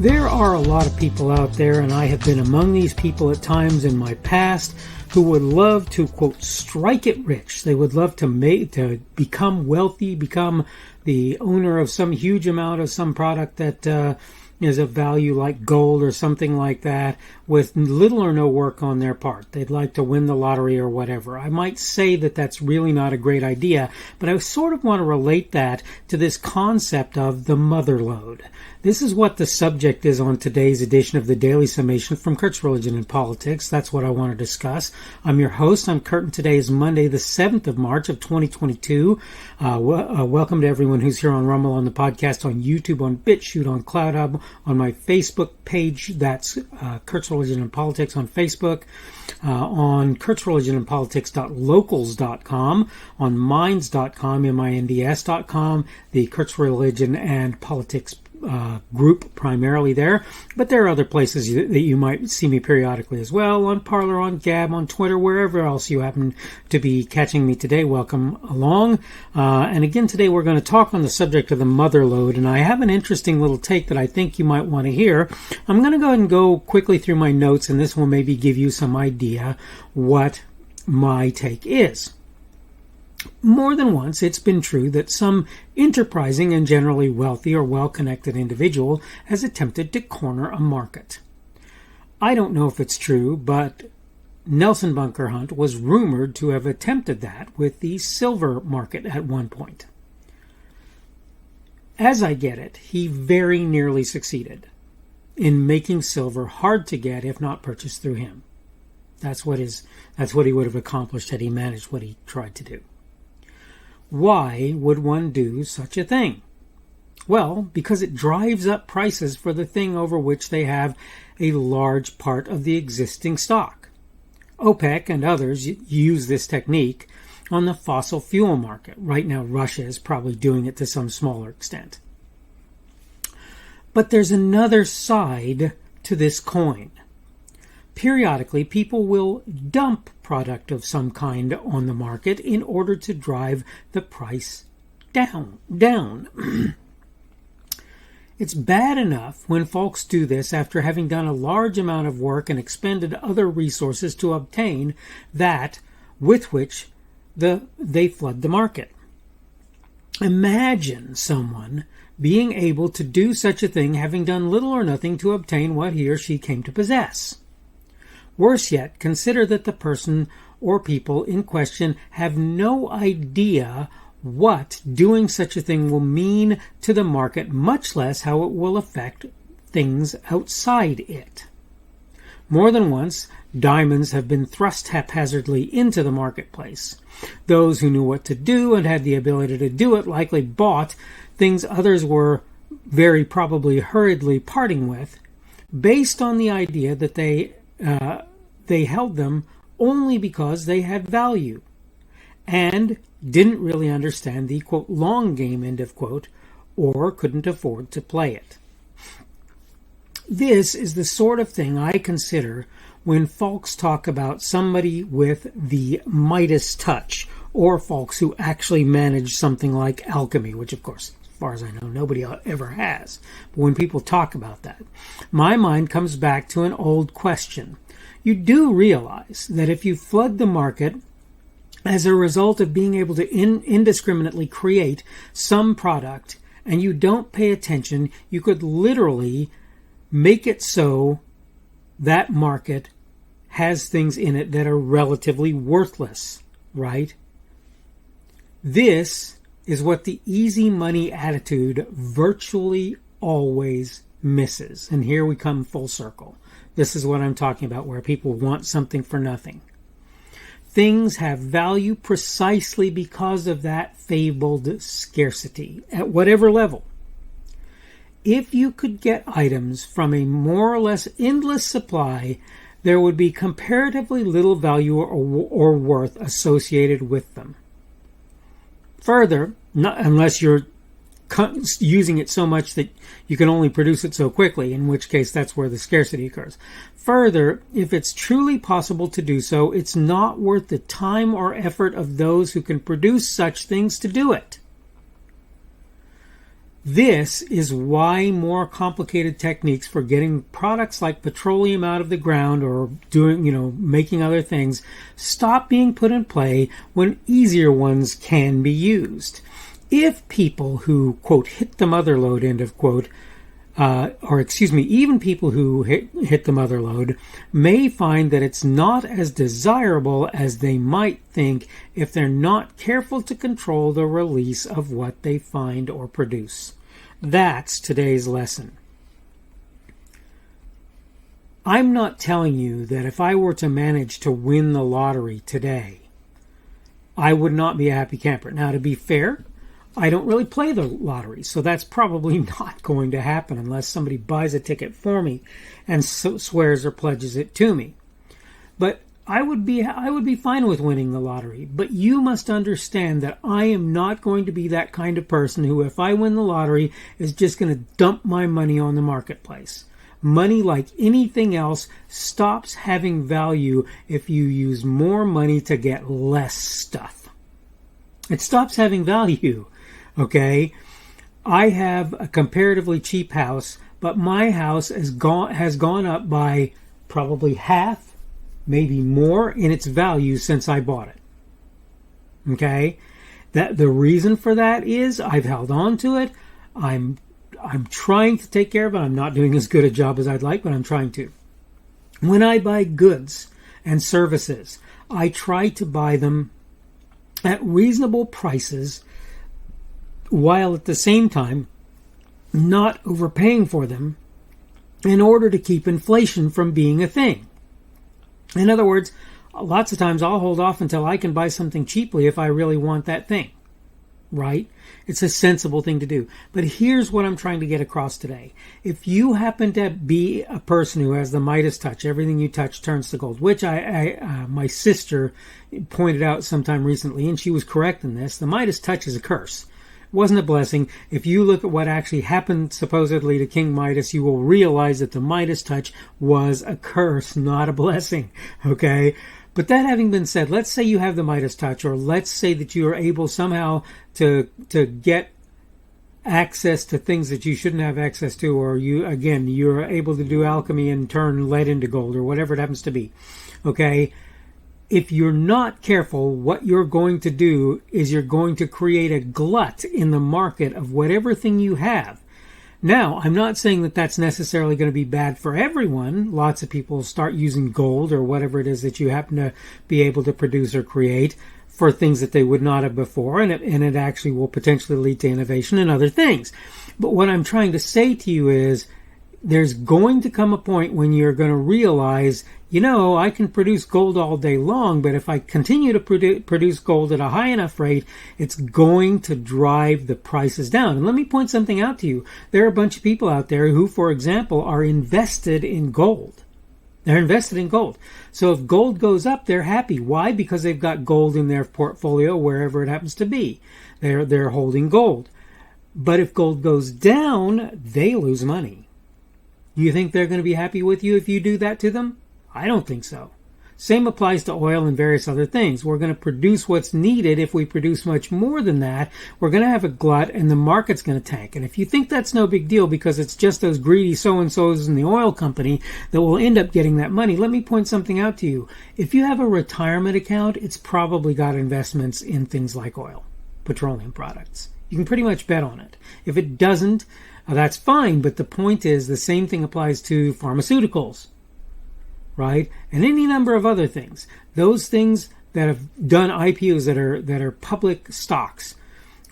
There are a lot of people out there, and I have been among these people at times in my past, who would love to, quote, strike it rich. They would love to become wealthy, become the owner of some huge amount of some product that is of value like gold or something like that, with little or no work on their part. They'd like to win the lottery or whatever. I might say that that's really not a great idea, but I sort of want to relate that to this concept of the mother lode. This is what the subject is on today's edition of the Daily Summation from Kurt's Religion and Politics. That's what I want to discuss. I'm your host. I'm Kurt, and today is Monday, the 7th of March of 2022. Welcome to everyone who's here on Rumble, on the podcast, on YouTube, on BitChute, on CloudHub, on my Facebook page. That's Kurt's Religion and Politics on Facebook, on kurtzreligionandpolitics.locals.com, on minds.com, minds.com, the Kurt's Religion and Politics group primarily there, but there are other places that you might see me periodically as well, on Parler, on Gab, on Twitter, wherever else you happen to be catching me today. Welcome along. And again, today we're going to talk on the subject of the mother lode, and I have an interesting little take that I think you might want to hear. I'm going to go ahead and go quickly through my notes, and this will maybe give you some idea what my take is. More than once, it's been true that some enterprising and generally wealthy or well-connected individual has attempted to corner a market. I don't know if it's true, but Nelson Bunker Hunt was rumored to have attempted that with the silver market at one point. As I get it, he very nearly succeeded in making silver hard to get, if not purchased through him. That's what he would have accomplished had he managed what he tried to do. Why would one do such a thing? Well, because it drives up prices for the thing over which they have a large part of the existing stock. OPEC and others use this technique on the fossil fuel market. Right now, Russia is probably doing it to some smaller extent. But there's another side to this coin. Periodically, people will dump product of some kind on the market in order to drive the price down. It's bad enough when folks do this after having done a large amount of work and expended other resources to obtain that with which they flood the market. Imagine someone being able to do such a thing having done little or nothing to obtain what he or she came to possess. Worse yet, consider that the person or people in question have no idea what doing such a thing will mean to the market, much less how it will affect things outside it. More than once, diamonds have been thrust haphazardly into the marketplace. Those who knew what to do and had the ability to do it likely bought things others were very probably hurriedly parting with, based on the idea that they held them only because they had value, and didn't really understand the, quote, long game, end of quote, or couldn't afford to play it. This is the sort of thing I consider when folks talk about somebody with the Midas touch, or folks who actually manage something like alchemy, which of course, as far as I know, nobody ever has. But when people talk about that, my mind comes back to an old question. You do realize that if you flood the market as a result of being able to indiscriminately create some product and you don't pay attention, you could literally make it so that market has things in it that are relatively worthless, right? This is what the easy money attitude virtually always misses. And here we come full circle. This is what I'm talking about, where people want something for nothing. Things have value precisely because of that fabled scarcity, at whatever level. If you could get items from a more or less endless supply, there would be comparatively little value or worth associated with them. Further, unless you're using it so much that you can only produce it so quickly, in which case that's where the scarcity occurs. Further, if it's truly possible to do so, it's not worth the time or effort of those who can produce such things to do it. This is why more complicated techniques for getting products like petroleum out of the ground or making other things stop being put in play when easier ones can be used. If people who, quote, hit the mother lode, end of quote, even people who hit the mother lode may find that it's not as desirable as they might think if they're not careful to control the release of what they find or produce. That's today's lesson. I'm not telling you that if I were to manage to win the lottery today, I would not be a happy camper. Now, to be fair, I don't really play the lottery, so that's probably not going to happen unless somebody buys a ticket for me and swears or pledges it to me. But I would be fine with winning the lottery. But you must understand that I am not going to be that kind of person who, if I win the lottery, is just going to dump my money on the marketplace. Money, like anything else, stops having value if you use more money to get less stuff. It stops having value. Okay, I have a comparatively cheap house, but my house has gone up by probably half, maybe more, in its value since I bought it. Okay, that the reason for that is I've held on to it. I'm trying to take care of it. I'm not doing as good a job as I'd like, but I'm trying to. When I buy goods and services, I try to buy them at reasonable prices, while at the same time not overpaying for them in order to keep inflation from being a thing. In other words, lots of times I'll hold off until I can buy something cheaply if I really want that thing, right? It's a sensible thing to do. But here's what I'm trying to get across today. If you happen to be a person who has the Midas touch, everything you touch turns to gold, which my sister pointed out sometime recently, and she was correct in this, the Midas touch is a curse. Wasn't a blessing. If you look at what actually happened supposedly to King Midas, you will realize that the Midas touch was a curse, not a blessing. Okay? But that having been said, let's say you have the Midas touch, or let's say that you are able somehow to get access to things that you shouldn't have access to, or you're able to do alchemy and turn lead into gold, or whatever it happens to be. Okay? If you're not careful, what you're going to do is you're going to create a glut in the market of whatever thing you have. Now, I'm not saying that that's necessarily going to be bad for everyone. Lots of people start using gold or whatever it is that you happen to be able to produce or create for things that they would not have before, and it actually will potentially lead to innovation and other things. But what I'm trying to say to you is there's going to come a point when you're going to realize, I can produce gold all day long, but if I continue to produce gold at a high enough rate, it's going to drive the prices down. And let me point something out to you. There are a bunch of people out there who, for example, are invested in gold. They're invested in gold. So if gold goes up, they're happy. Why? Because they've got gold in their portfolio wherever it happens to be. They're holding gold. But if gold goes down, they lose money. You think they're going to be happy with you if you do that to them? I don't think so. Same applies to oil and various other things. We're going to produce what's needed. If we produce much more than that, we're going to have a glut and the market's going to tank. And if you think that's no big deal because it's just those greedy so-and-sos in the oil company that will end up getting that money, let me point something out to you. If you have a retirement account, it's probably got investments in things like oil, petroleum products. You can pretty much bet on it. If it doesn't, that's fine, but the point is the same thing applies to pharmaceuticals, right? And any number of other things. Those things that have done IPOs that are public stocks,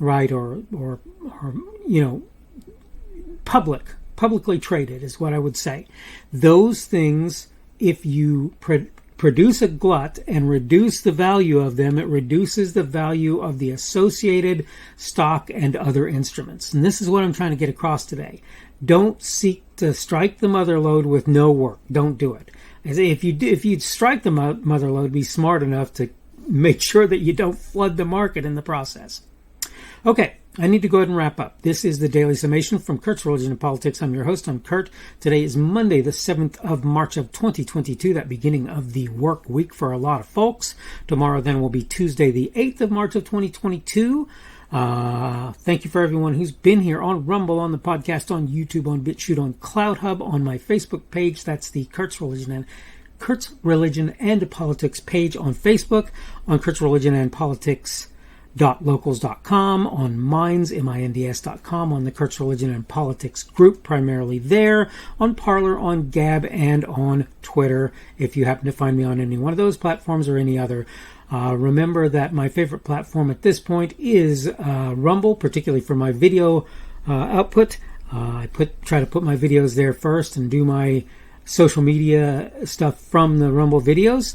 right? Or publicly traded is what I would say. Those things, if you produce a glut and reduce the value of them, it reduces the value of the associated stock and other instruments. And this is what I'm trying to get across today. Don't seek to strike the mother lode with no work. Don't do it. If you strike the mother lode, be smart enough to make sure that you don't flood the market in the process. Okay, I need to go ahead and wrap up. This is the Daily Summation from Kurt's Religion and Politics. I'm your host. I'm Kurt. Today is Monday, the 7th of March of 2022, that beginning of the work week for a lot of folks. Tomorrow then will be Tuesday, the 8th of March of 2022. Thank you for everyone who's been here on Rumble, on the podcast, on YouTube, on BitChute, on CloudHub, on my Facebook page. That's the Kurt's Religion and Politics page on Facebook, on Kurt's Religion and Politics.locals.com, on minds.com, on the Kurt's Religion and Politics group, primarily there, on Parler, on Gab, and on Twitter, if you happen to find me on any one of those platforms or any other. Remember that my favorite platform at this point is Rumble, particularly for my video output. I try to put my videos there first and do my social media stuff from the Rumble videos.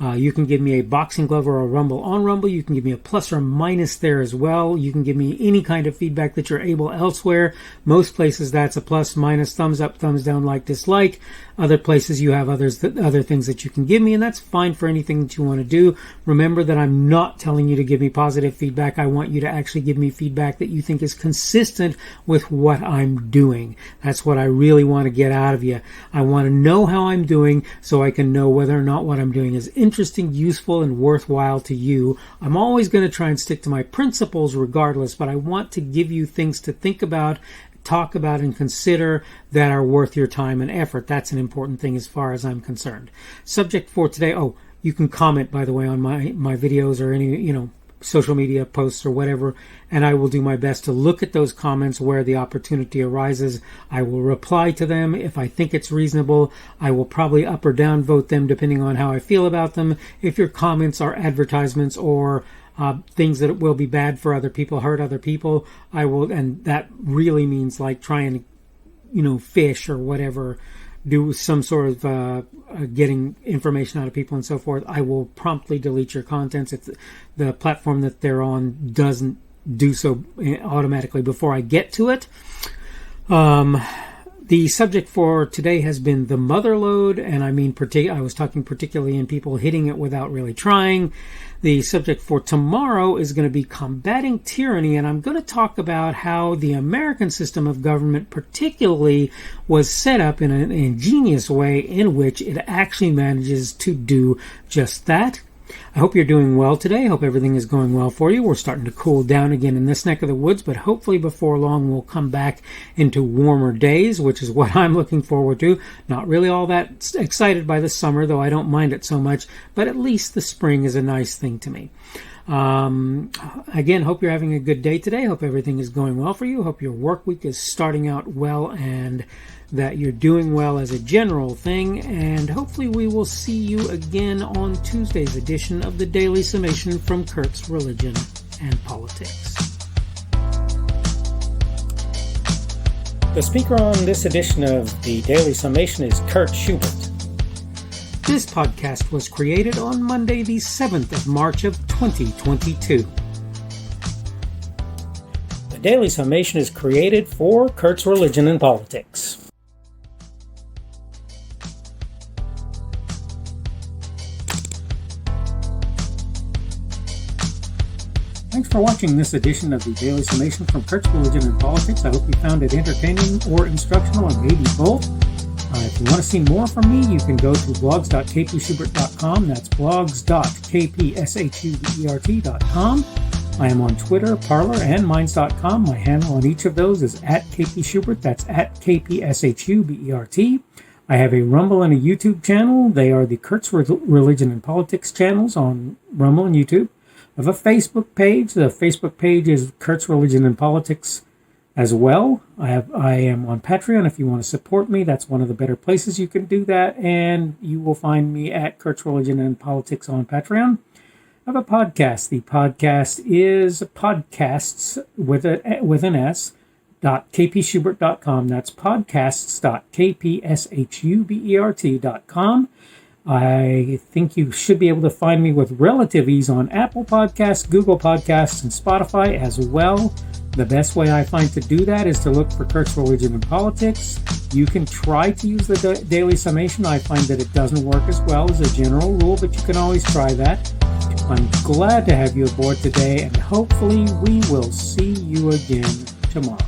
You can give me a boxing glove or a Rumble on Rumble. You can give me a plus or minus there as well. You can give me any kind of feedback that you're able elsewhere. Most places that's a plus, minus, thumbs up, thumbs down, like, dislike. Other places you have other things that you can give me, and that's fine for anything that you want to do. Remember that I'm not telling you to give me positive feedback. I want you to actually give me feedback that you think is consistent with what I'm doing. That's what I really want to get out of you. I want to know how I'm doing so I can know whether or not what I'm doing is interesting, useful, and worthwhile to you. I'm always going to try and stick to my principles regardless, but I want to give you things to think about, talk about, and consider that are worth your time and effort. That's an important thing as far as I'm concerned. Subject for today, you can comment, by the way, on my videos or any, social media posts or whatever, and I will do my best to look at those comments where the opportunity arises. I will reply to them. If I think it's reasonable, I will probably up or down vote them depending on how I feel about them. If your comments are advertisements or things that will be bad for other people, hurt other people, I will, and that really means like trying to, fish or whatever, do some sort of getting information out of people and so forth, I will promptly delete your contents. If the platform that they're on doesn't do so automatically before I get to it. The subject for today has been the mother lode, and I mean, I was talking particularly in people hitting it without really trying. The subject for tomorrow is going to be combating tyranny, and I'm going to talk about how the American system of government particularly was set up in an ingenious way in which it actually manages to do just that. I hope you're doing well today. I hope everything is going well for you. We're starting to cool down again in this neck of the woods, but hopefully before long we'll come back into warmer days, which is what I'm looking forward to. Not really all that excited by the summer, though I don't mind it so much, but at least the spring is a nice thing to me. Again, hope you're having a good day today. Hope everything is going well for you. Hope your work week is starting out well and that you're doing well as a general thing. And hopefully we will see you again on Tuesday's edition of the Daily Summation from Kurt's Religion and Politics. The speaker on this edition of the Daily Summation is Kurt Schubert. This podcast was created on Monday, the 7th of March of 2022. The Daily Summation is created for Kurt's Religion and Politics. Thanks for watching this edition of the Daily Summation from Kurt's Religion and Politics. I hope you found it entertaining or instructional, and maybe both. If you want to see more from me, you can go to blogs.kpschubert.com. That's blogs.kpschubert.com. I am on Twitter, Parler, and Minds.com. My handle on each of those is @kpschubert. That's @kpschubert. I have a Rumble and a YouTube channel. They are the Kurt's Religion and Politics channels on Rumble and YouTube. I have a Facebook page. The Facebook page is Kurt's Religion and Politics as well. I am on Patreon. If you want to support me, that's one of the better places you can do that. And you will find me at Kurt's Religion and Politics on Patreon. I have a podcast. The podcast is podcasts with an S, .kpschubert.com. That's podcasts.kpschubert.com. I think you should be able to find me with relative ease on Apple Podcasts, Google Podcasts, and Spotify as well. The best way I find to do that is to look for Kurt's Religion and Politics. You can try to use the Daily Summation. I find that it doesn't work as well as a general rule, but you can always try that. I'm glad to have you aboard today, and hopefully we will see you again tomorrow.